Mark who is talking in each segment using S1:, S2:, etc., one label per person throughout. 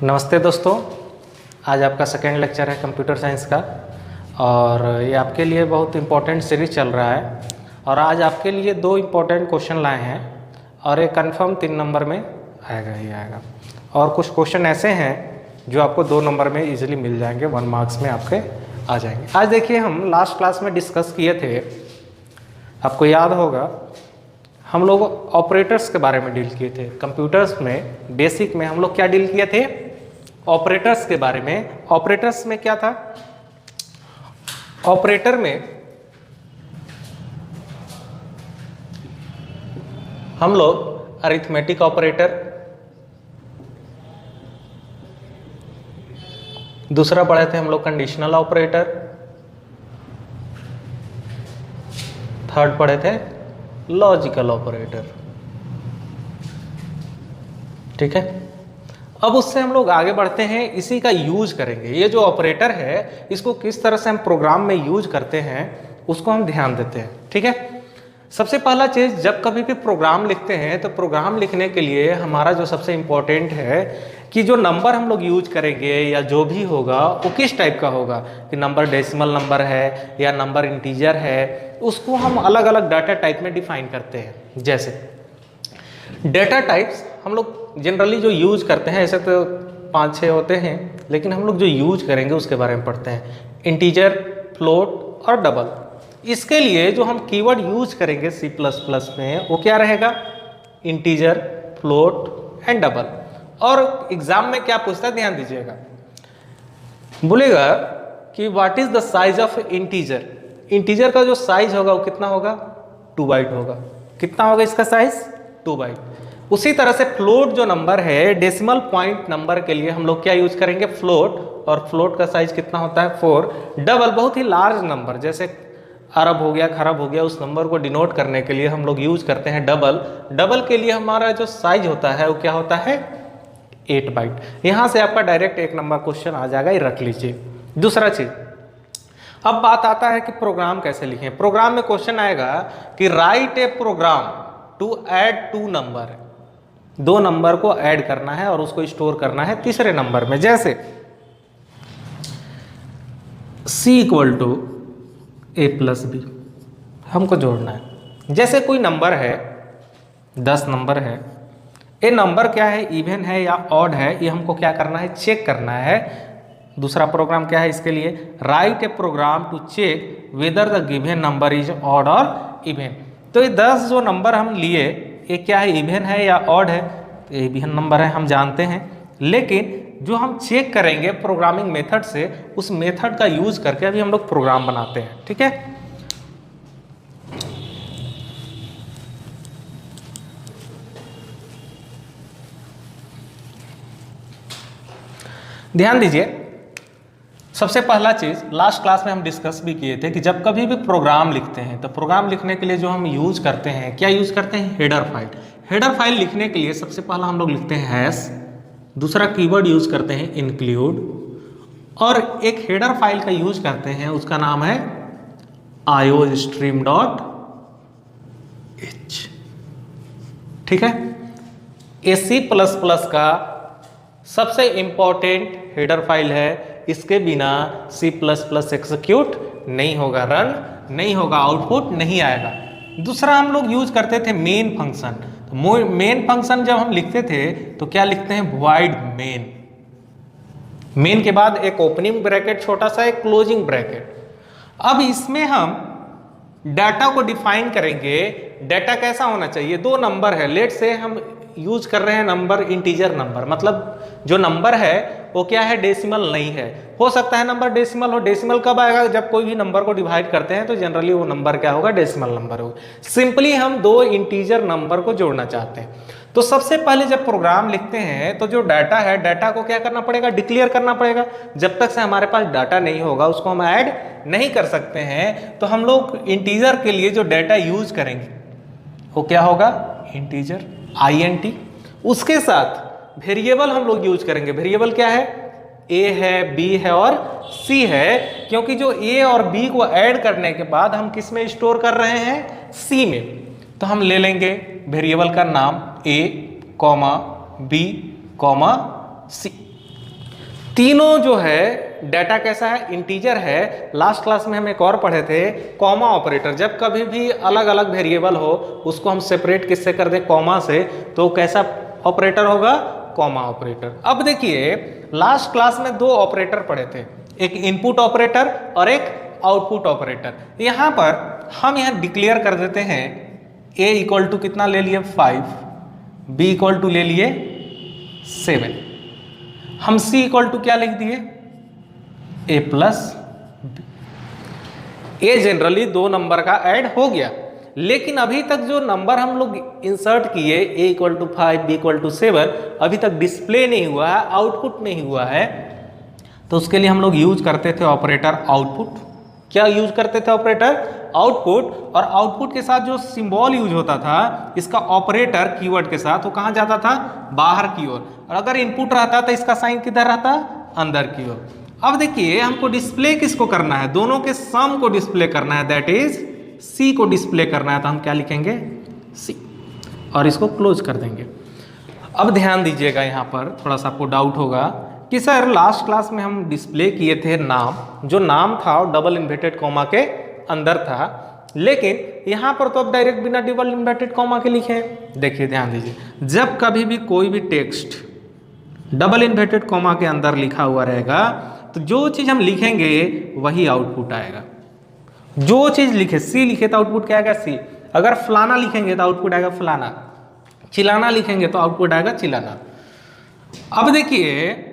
S1: नमस्ते दोस्तों, आज आपका सेकेंड लेक्चर है कंप्यूटर साइंस का और ये आपके लिए बहुत इम्पोर्टेंट सीरीज चल रहा है। और आज आपके लिए दो इम्पोर्टेंट क्वेश्चन लाए हैं और ये कंफर्म 3 नंबर में आएगा ही आएगा। और कुछ क्वेश्चन ऐसे हैं जो आपको 2 नंबर में इजीली मिल जाएंगे, 1 मार्क्स में आपके आ जाएंगे। आज देखिए, हम लास्ट क्लास में डिस्कस किए थे, आपको याद होगा, हम लोग ऑपरेटर्स के बारे में डील किए थे। कंप्यूटर्स में बेसिक में हम लोग क्या डील किए थे? ऑपरेटर्स के बारे में। ऑपरेटर्स में क्या था? ऑपरेटर में हम लोग अरिथमेटिक ऑपरेटर, दूसरा पढ़े थे हम लोग कंडीशनल ऑपरेटर, थर्ड पढ़े थे लॉजिकल ऑपरेटर। ठीक है, अब उससे हम लोग आगे बढ़ते हैं, इसी का यूज करेंगे। ये जो ऑपरेटर है इसको किस तरह से हम प्रोग्राम में यूज करते हैं उसको हम ध्यान देते हैं। ठीक है, सबसे पहला चीज, जब कभी भी प्रोग्राम लिखते हैं तो प्रोग्राम लिखने के लिए हमारा जो सबसे इम्पोर्टेंट है कि जो नंबर हम लोग यूज करेंगे या जो भी होगा वो किस टाइप का होगा, कि नंबर डेसिमल नंबर है या नंबर इंटीजर है, उसको हम अलग अलग डाटा टाइप में डिफाइन करते हैं। जैसे डेटा टाइप्स हम लोग जनरली जो यूज करते हैं, ऐसे तो 5-6 होते हैं, लेकिन हम लोग जो यूज करेंगे उसके बारे में पढ़ते हैं। इंटीजर, फ्लोट और डबल। इसके लिए जो हम कीवर्ड यूज करेंगे C++ में वो क्या रहेगा? Integer, float and double. और एग्जाम में क्या पूछता है, ध्यान दीजिएगा, बोलेगा कि what is the size of integer. Integer का जो साइज होगा वो कितना होगा? 2 बाइट होगा। कितना होगा इसका साइज? 2 बाइट। उसी तरह से फ्लोट जो नंबर है, डेसिमल पॉइंट नंबर के लिए हम लोग क्या यूज करेंगे? फ्लोट। और फ्लोट का साइज कितना होता है? 4। डबल, बहुत ही लार्ज नंबर, जैसे अरब हो गया, खरब हो गया, उस नंबर को डिनोट करने के लिए हम लोग यूज करते हैं डबल। डबल के लिए हमारा जो साइज होता है वो क्या होता है? 8 बाइट। यहां से आपका डायरेक्ट 1 नंबर क्वेश्चन आ जाएगा, ये रख लीजिए। दूसरा चीज, अब बात आता है कि प्रोग्राम कैसे लिखें। प्रोग्राम में क्वेश्चन आएगा कि write a program to add 2 number. 2 number को ऐड करना है और उसको स्टोर करना है तीसरे नंबर में। जैसे C = A+B हमको जोड़ना है। जैसे कोई नंबर है, 10 नंबर है, ये नंबर क्या है, इवन है या ऑड है, ये हमको क्या करना है? चेक करना है। दूसरा प्रोग्राम क्या है इसके लिए? Write a program to check whether the given number is odd or even. तो ये 10 जो नंबर हम लिए, ये क्या है, इवन है या ऑड है? तो ये इवन नंबर है, हम जानते हैं, लेकिन जो हम चेक करेंगे प्रोग्रामिंग मेथड से, उस मेथड का यूज करके अभी हम लोग प्रोग्राम बनाते हैं। ठीक है, ध्यान दीजिए। सबसे पहला चीज लास्ट क्लास में हम डिस्कस भी किए थे कि जब कभी भी प्रोग्राम लिखते हैं तो प्रोग्राम लिखने के लिए जो हम यूज करते हैं, क्या यूज करते हैं? Header file. हेडर फाइल लिखने के लिए सबसे पहला हम लोग लिखते हैं हैश, दूसरा कीवर्ड यूज करते हैं इंक्लूड, और एक हेडर फाइल का यूज करते हैं, उसका नाम है iostream.h। ठीक है, ये C++ का सबसे इंपॉर्टेंट हेडर फाइल है। इसके बिना C++ एग्जीक्यूट नहीं होगा, रन नहीं होगा, आउटपुट नहीं आएगा। दूसरा हम लोग यूज करते थे मेन फंक्शन। तो मेन फंक्शन जब हम लिखते थे तो क्या लिखते हैं? Void main. मेन के बाद एक ओपनिंग ब्रैकेट छोटा सा, एक क्लोजिंग ब्रैकेट। अब इसमें हम डाटा को डिफाइन करेंगे। डाटा कैसा होना चाहिए? 2 नंबर है, लेट से हम यूज कर रहे हैं नंबर इंटीजर नंबर, मतलब जो नंबर है वो क्या है? डेसिमल नहीं है। हो सकता है नंबर डेसिमल हो। डेसिमल कब आएगा? जब कोई भी नंबर को डिवाइड करते हैं तो जनरली वो नंबर क्या होगा? डेसिमल नंबर होगा। सिंपली हम 2 इंटीजर नंबर को जोड़ना चाहते हैं। तो सबसे पहले जब प्रोग्राम लिखते हैं तो जो डाटा है, डाटा को क्या करना पड़ेगा? डिक्लेयर करना पड़ेगा। जब तक से हमारे पास डाटा नहीं होगा उसको हम ऐड नहीं कर सकते हैं। तो हम लोग इंटीजर के लिए जो डाटा यूज करेंगे वो क्या होगा? Integer, INT। उसके साथ वेरिएबल हम लोग यूज करेंगे। वेरिएबल क्या है? A है, B है और C है, क्योंकि जो A और B को ऐड करने के बाद हम किस में स्टोर कर रहे हैं? C में। तो हम ले लेंगे वेरिएबल का नाम A, B, C। तीनों जो है डाटा कैसा है, इंटीजर है। लास्ट क्लास में हम एक और पढ़े थे कॉमा ऑपरेटर, जब कभी भी अलग अलग वेरिएबल हो उसको हम सेपरेट किससे कर दें, कॉमा से, तो कैसा ऑपरेटर होगा, कॉमा ऑपरेटर। अब देखिए लास्ट क्लास में दो ऑपरेटर पढ़े थे, एक इनपुट ऑपरेटर और एक आउटपुट ऑपरेटर। यहां पर हम यहां डिक्लेयर कर देते हैं a इक्वल टू कितना ले लिए 5, b इक्वल टू ले लिए 7, हम c इक्वल टू क्या लिख दिए a plus b। a generally दो नंबर का ऐड हो गया, लेकिन अभी तक जो नंबर हम लोग इंसर्ट किए a equal to 5 b equal to 7 अभी तक डिस्प्ले नहीं हुआ है, आउटपुट नहीं हुआ है। तो उसके लिए हम लोग यूज करते थे ऑपरेटर आउटपुट। क्या यूज करते थे, ऑपरेटर आउटपुट। और आउटपुट के साथ जो सिंबल यूज होता था इसका ऑपरेटर कीवर्ड के साथ, वो कहां जाता था, बाहर की ओर। और अगर इनपुट रहता तो इसका साइन किधर रहता, अंदर की ओर। अब देखिए हमको डिस्प्ले किसको करना है, दोनों के सम को डिस्प्ले करना है, दैट इज सी को डिस्प्ले करना है। तो हम क्या लिखेंगे, सी, और इसको क्लोज कर देंगे। अब ध्यान दीजिएगा, यहाँ पर थोड़ा सा आपको डाउट होगा कि सर लास्ट क्लास में हम डिस्प्ले किए थे नाम, जो नाम था वो डबल इन्वर्टेड कॉमा के अंदर था, लेकिन यहाँ पर तो अब डायरेक्ट बिना डबल इन्वर्टेड कॉमा के लिखे हैं। देखिए ध्यान दीजिए, जब कभी भी कोई भी टेक्स्ट डबल इन्वर्टेड कॉमा के अंदर लिखा हुआ रहेगा तो जो चीज हम लिखेंगे वही आउटपुट आएगा। जो चीज लिखे, सी लिखे तो आउटपुट क्या आएगा, सी। अगर फलाना लिखेंगे तो आउटपुट आएगा फलाना, चिलाना लिखेंगे तो आउटपुट आएगा चिलाना। अब देखिए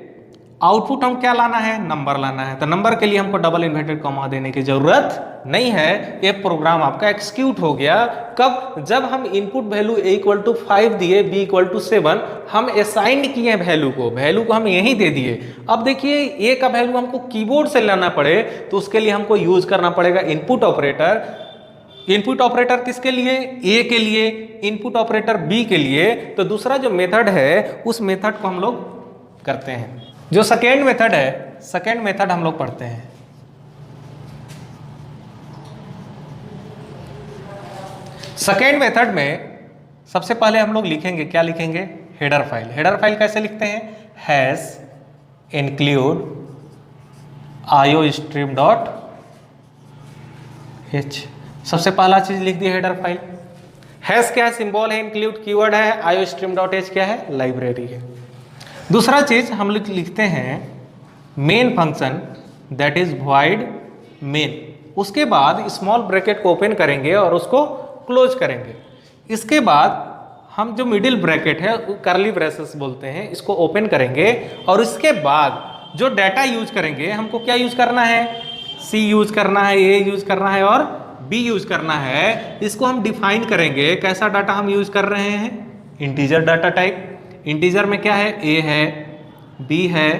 S1: आउटपुट हम क्या लाना है, नंबर लाना है। तो नंबर के लिए हमको डबल इन्वर्टेड कॉमा देने की जरूरत नहीं है, ये प्रोग्राम आपका एक्सिक्यूट हो गया। कब, जब हम input value a equal to 5 दिए, b इक्वल टू 7, हम असाइंड किए वैल्यू को हम यहीं दे दिए। अब देखिए a का वैल्यू हमको कीबोर्ड से लाना पड़े तो उसके लिए हमको यूज करना पड़ेगा इनपुट ऑपरेटर। इनपुट ऑपरेटर किसके लिए, a के लिए, इनपुट ऑपरेटर b के लिए। तो दूसरा जो मेथड है उस मेथड को हम लोग करते हैं, जो सेकेंड मेथड है, सेकेंड मेथड हम लोग पढ़ते हैं। सेकेंड मेथड में सबसे पहले हम लोग लिखेंगे, क्या लिखेंगे, हेडर फाइल। हेडर फाइल कैसे लिखते हैं, hash include iostream dot h। सबसे पहला चीज लिख दी हेडर फाइल। हैश क्या है, सिंबल है, इंक्लूड कीवर्ड है, iostream डॉट h क्या है, लाइब्रेरी है। दूसरा चीज हम लोग लिखते हैं main function, that is void main. उसके बाद स्मॉल ब्रैकेट को ओपन करेंगे और उसको क्लोज करेंगे। इसके बाद हम जो मिडिल ब्रैकेट है कर्ली ब्रेसेस बोलते हैं, इसको ओपन करेंगे और इसके बाद जो डाटा यूज करेंगे, हमको क्या यूज करना है, सी यूज करना है, ए यूज करना है और बी यूज करना है। इसको हम डिफाइन करेंगे, कैसा डाटा हम यूज कर रहे हैं, इंटीजर डाटा टाइप। इंटीजर में क्या है, ए है, बी है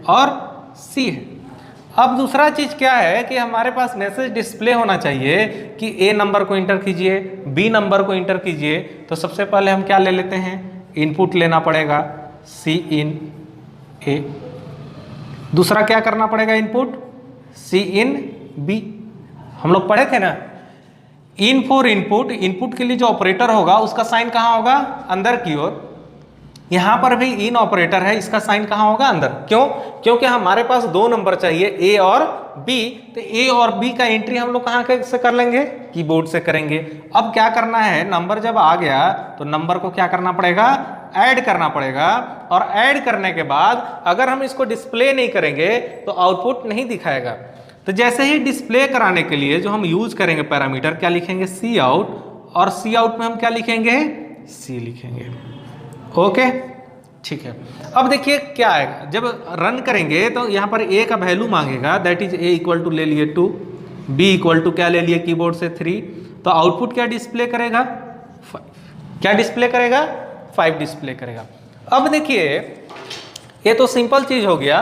S1: और सी है। अब दूसरा चीज क्या है कि हमारे पास मैसेज डिस्प्ले होना चाहिए कि ए नंबर को इंटर कीजिए, बी नंबर को इंटर कीजिए। तो सबसे पहले हम क्या ले लेते हैं, इनपुट लेना पड़ेगा सी इन ए। दूसरा क्या करना पड़ेगा, इनपुट सी इन बी। हम लोग पढ़े थे ना, इन फॉर इनपुट, इनपुट के लिए जो ऑपरेटर होगा उसका साइन कहाँ होगा, अंदर की ओर। यहां पर भी इन ऑपरेटर है, इसका साइन कहां होगा, अंदर। क्यों, क्योंकि हमारे पास दो नंबर चाहिए, ए और बी। तो ए और बी का एंट्री हम लोग कहां से कर लेंगे, कीबोर्ड से करेंगे। अब क्या करना है, नंबर जब आ गया तो नंबर को क्या करना पड़ेगा, ऐड करना पड़ेगा। और ऐड करने के बाद अगर हम इसको डिस्प्ले नहीं करेंगे तो आउटपुट नहीं दिखाएगा। तो जैसे ही डिस्प्ले कराने के लिए जो हम यूज करेंगे पैरामीटर, क्या लिखेंगे, सी आउट। और सी आउट में हम क्या लिखेंगे, सी लिखेंगे। ओके, ठीक है। अब देखिए क्या आएगा, जब रन करेंगे तो यहाँ पर a का वैल्यू मांगेगा, that is a equal to ले लिए 2, b इक्वल टू क्या ले लिए कीबोर्ड से 3। तो आउटपुट क्या डिस्प्ले करेगा, 5। क्या डिस्प्ले करेगा, 5 डिस्प्ले करेगा। अब देखिए ये तो सिंपल चीज हो गया।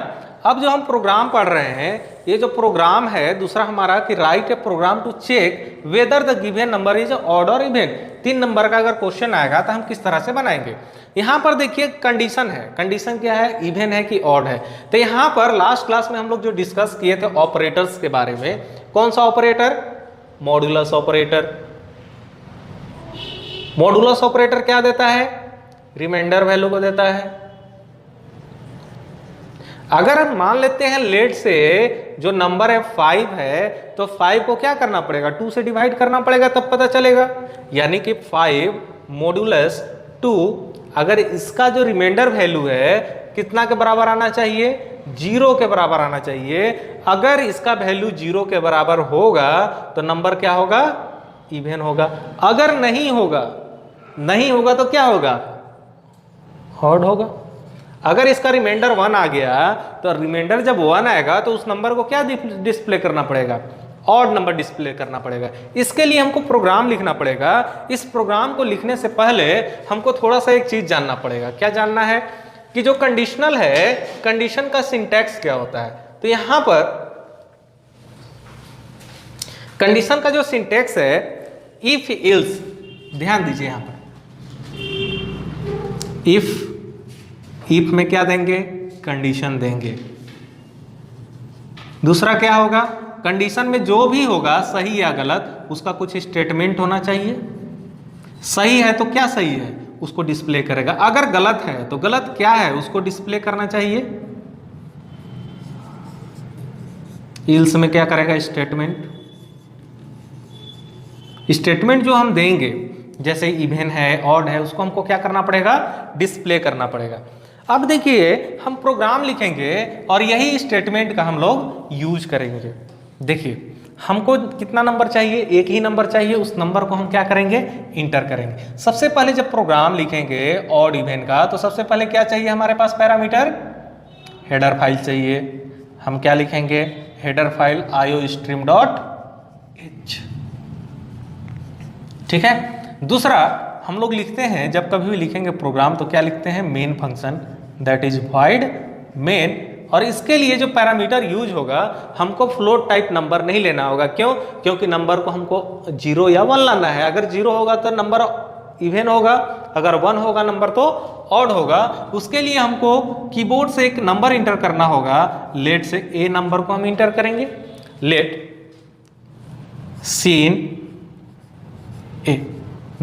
S1: अब जो हम प्रोग्राम पढ़ रहे हैं, ये जो प्रोग्राम है दूसरा हमारा कि write a program to check whether the given number is odd or even. 3 number का अगर क्वेश्चन आएगा तो हम किस तरह से बनाएंगे। यहाँ पर देखिए कंडीशन है, कंडीशन क्या है, इवन है कि ऑड है। तो यहाँ पर लास्ट क्लास में हम लोग जो डिस्कस किए थे ऑपरेटर्स के बारे में, कौन सा operator, modulus operator. Modulus operator क्या देता है, रिमाइंडर वैल्यू को देता है। अगर हम मान लेते हैं लेट से जो नंबर है 5 है, तो 5 को क्या करना पड़ेगा, 2 से डिवाइड करना पड़ेगा, तब पता चलेगा। यानी कि 5 मॉड्यूलस 2, अगर इसका जो रिमाइंडर वैल्यू है कितना के बराबर आना चाहिए, 0 के बराबर आना चाहिए। अगर इसका वैल्यू 0 के बराबर होगा तो नंबर क्या होगा, इवन होगा। अगर नहीं होगा तो क्या होगा, ऑड होगा। अगर इसका रिमाइंडर 1 आ गया तो रिमाइंडर जब 1 आएगा तो उस नंबर को क्या डिस्प्ले करना पड़ेगा, ऑड नंबर डिस्प्ले करना पड़ेगा। इसके लिए हमको प्रोग्राम लिखना पड़ेगा। इस प्रोग्राम को लिखने से पहले हमको थोड़ा सा एक चीज जानना पड़ेगा। क्या जानना है कि जो कंडीशनल है, कंडीशन का सिंटैक्स क्या होता है। तो यहां पर कंडीशन का जो सिंटैक्स है, इफ इल्स, ध्यान दीजिए यहां पर, इफ में क्या देंगे, कंडीशन देंगे। दूसरा क्या होगा, कंडीशन में जो भी होगा सही या गलत उसका कुछ स्टेटमेंट होना चाहिए। सही है तो क्या सही है उसको डिस्प्ले करेगा, अगर गलत है तो गलत क्या है उसको डिस्प्ले करना चाहिए। इल्स में क्या करेगा, स्टेटमेंट जो हम देंगे, जैसे इवन है, ऑड है, उसको हमको क्या करना पड़ेगा, डिस्प्ले करना पड़ेगा। अब देखिए हम प्रोग्राम लिखेंगे और यही स्टेटमेंट का हम लोग यूज करेंगे। देखिए हमको कितना नंबर चाहिए, एक ही नंबर चाहिए, उस नंबर को हम क्या करेंगे, इंटर करेंगे। सबसे पहले जब प्रोग्राम लिखेंगे ऑड इवन का, तो सबसे पहले क्या चाहिए हमारे पास, पैरामीटर, हेडर फाइल चाहिए। हम क्या लिखेंगे, हेडर फाइल iostream.h, ठीक है। दूसरा हम लोग लिखते हैं, जब कभी भी लिखेंगे प्रोग्राम तो क्या लिखते हैं, main function, that is void main. और इसके लिए जो पैरामीटर यूज होगा, हमको फ्लोट टाइप नंबर नहीं लेना होगा। क्यों, क्योंकि नंबर को हमको 0 या 1 लाना है। अगर 0 होगा तो नंबर इवन होगा, अगर 1 होगा नंबर तो ऑड होगा। उसके लिए हमको कीबोर्ड से एक नंबर इंटर करना होगा। लेट से ए नंबर को हम इंटर करेंगे, let seen a,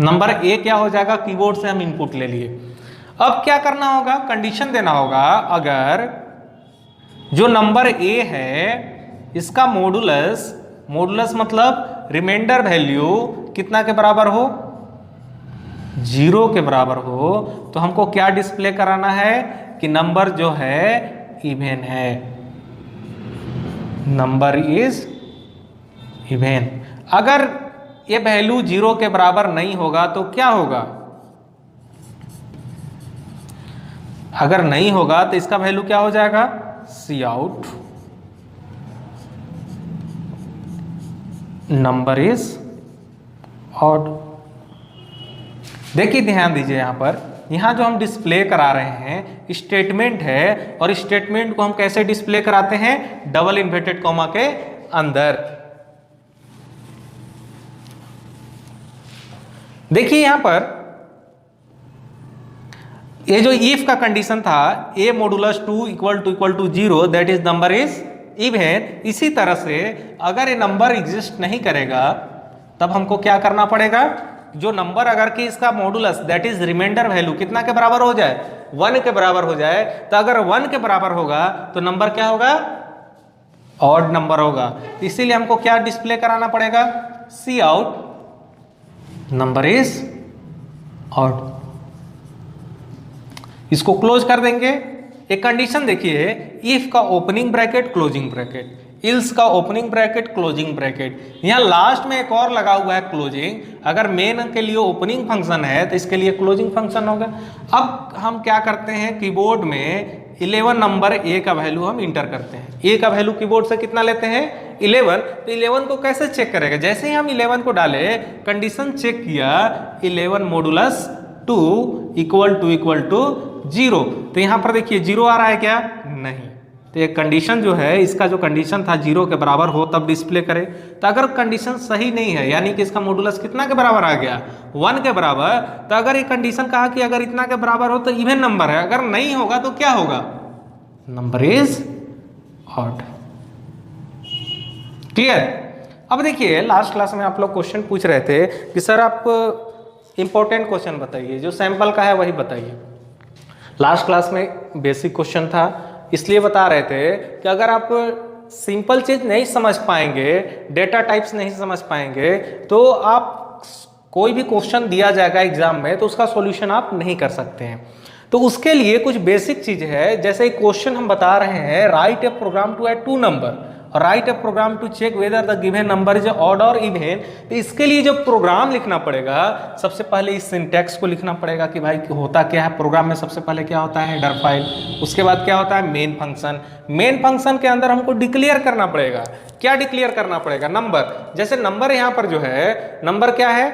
S1: number a क्या हो जाएगा, कीबोर्ड से हम इनपुट ले लिए। अब क्या करना होगा, कंडीशन देना होगा, अगर जो नंबर ए है इसका मॉडुलस मतलब रिमाइंडर वैल्यू कितना के बराबर हो, 0 के बराबर हो, तो हमको क्या डिस्प्ले कराना है कि नंबर जो है इवन है, नंबर इज इवन। अगर ये वैल्यू 0 के बराबर नहीं होगा तो क्या होगा, अगर नहीं होगा तो इसका वैल्यू क्या हो जाएगा, सी आउट नंबर इज ऑड। देखिए ध्यान दीजिए यहां पर, यहां जो हम डिस्प्ले करा रहे हैं स्टेटमेंट है, और स्टेटमेंट को हम कैसे डिस्प्ले कराते हैं, डबल इन्वर्टेड कॉमा के अंदर। देखिए यहां पर ये जो इफ का कंडीशन था, a modulus 2 equal to 0 that is number is even. इसी तरह से अगर ये नंबर एग्जिस्ट नहीं करेगा तब हमको क्या करना पड़ेगा, जो नंबर अगर कि इसका modulus that is remainder value कितना के बराबर हो जाए, 1 के बराबर हो जाए, तो अगर 1 के बराबर होगा तो नंबर क्या होगा, ऑड नंबर होगा। इसीलिए हमको क्या डिस्प्ले कराना पड़ेगा, सी आउट नंबर इज ऑड। इसको क्लोज कर देंगे। एक कंडीशन देखिए, इफ का opening bracket closing bracket, ills का ओपनिंग ब्रैकेट क्लोजिंग ब्रैकेट, यहाँ लास्ट में एक और लगा हुआ है क्लोजिंग। अगर मेन के लिए ओपनिंग फंक्शन है तो इसके लिए क्लोजिंग फंक्शन होगा। अब हम क्या करते हैं, कीबोर्ड में 11 नंबर ए का वैल्यू हम इंटर करते हैं। ए का वैल्यू कीबोर्ड से कितना लेते हैं, 11। तो 11 को कैसे चेक करेगा, जैसे ही हम 11 को डाले, कंडीशन चेक किया, 11 मॉडुलस 2 इक्वल टू 0, तो यहां पर देखिए 0 आ रहा है क्या, नहीं। तो ये कंडीशन जो है, इसका जो कंडीशन था 0 के बराबर हो तब डिस्प्ले करे। तो अगर कंडीशन सही नहीं है, यानी कि इसका मॉडुलस कितना के बराबर आ गया, 1 के बराबर, तो अगर ये कंडीशन कहा कि अगर इतना के बराबर हो तो इवन नंबर है, अगर नहीं होगा तो क्या होगा, नंबर इज ऑड। क्लियर। अब देखिए लास्ट क्लास में आप लोग क्वेश्चन पूछ रहे थे कि सर आप इंपॉर्टेंट क्वेश्चन बताइए, जो सैंपल का है वही बताइए। लास्ट क्लास में बेसिक क्वेश्चन था, इसलिए बता रहे थे कि अगर आप सिंपल चीज नहीं समझ पाएंगे, डेटा टाइप्स नहीं समझ पाएंगे, तो आप कोई भी क्वेश्चन दिया जाएगा एग्जाम में तो उसका सॉल्यूशन आप नहीं कर सकते हैं। तो उसके लिए कुछ बेसिक चीज है, जैसे क्वेश्चन हम बता रहे हैं, write a program to add 2 number, write a program to check whether the given number is odd or even. तो इसके लिए जो प्रोग्राम लिखना पड़ेगा, सबसे पहले इस सिंटैक्स को लिखना पड़ेगा कि भाई होता क्या है प्रोग्राम में। सबसे पहले क्या होता है, हेडर फाइल, उसके बाद क्या होता है, मेन फंक्शन। मेन फंक्शन के अंदर हमको डिक्लेयर करना पड़ेगा, क्या डिक्लेयर करना पड़ेगा, नंबर। जैसे नंबर यहाँ पर जो है, नंबर क्या है,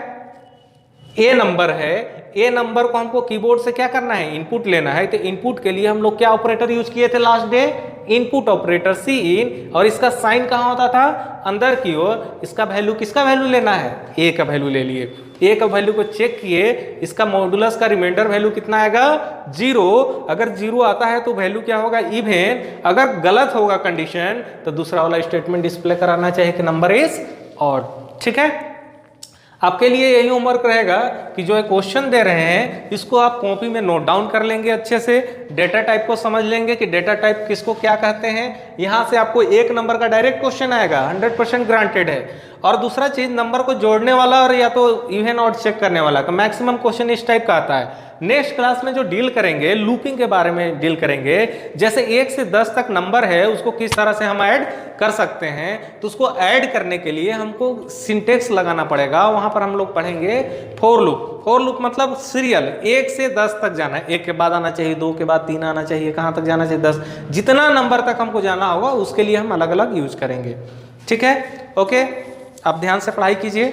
S1: ए नंबर है, ए नंबर को हमको कीबोर्ड से क्या करना है, इनपुट लेना है। तो इनपुट के लिए हम लोग क्या ऑपरेटर यूज किए थे last day, input operator cin, और इसका साइन कहाँ होता था, अंदर की ओर। इसका वैल्यू, किसका वैल्यू लेना है, ए का वैल्यू ले लिए। ए का वैल्यू को चेक किए, इसका मॉडुलस का रिमाइंडर वैल्यू कितना आएगा, 0। अगर 0 आता है तो वैल्यू क्या होगा, इवन। अगर गलत होगा कंडीशन तो दूसरा वाला स्टेटमेंट डिस्प्ले कराना चाहिए कि नंबर इज ऑड। ठीक है, आपके लिए यही होमवर्क रहेगा कि जो क्वेश्चन दे रहे हैं इसको आप कॉपी में नोट डाउन कर लेंगे, अच्छे से डेटा टाइप को समझ लेंगे कि डेटा टाइप किसको क्या कहते हैं। यहाँ से आपको 1 नंबर का डायरेक्ट क्वेश्चन आएगा, 100% ग्रांटेड है। और दूसरा चीज, नंबर को जोड़ने वाला और या तो इवन ऑड चेक करने वाला का मैक्सिमम क्वेश्चन इस टाइप का आता है। नेक्स्ट क्लास में जो डील करेंगे, लूपिंग के बारे में डील करेंगे। जैसे 1 से 10 तक नंबर है, उसको किस तरह से हम ऐड कर सकते हैं, तो उसको ऐड करने के लिए हमको सिंटेक्स लगाना पड़ेगा। वहां पर हम लोग पढ़ेंगे फॉर लूप। फॉर लूप मतलब सीरियल, 1 से 10 तक जाना है, 1 के बाद आना चाहिए, 2 के बाद 3 आना चाहिए, कहां तक जाना चाहिए, 10, जितना नंबर तक हमको जाना होगा उसके लिए हम अलग अलग यूज करेंगे। ठीक है, ओके, आप ध्यान से पढ़ाई कीजिए।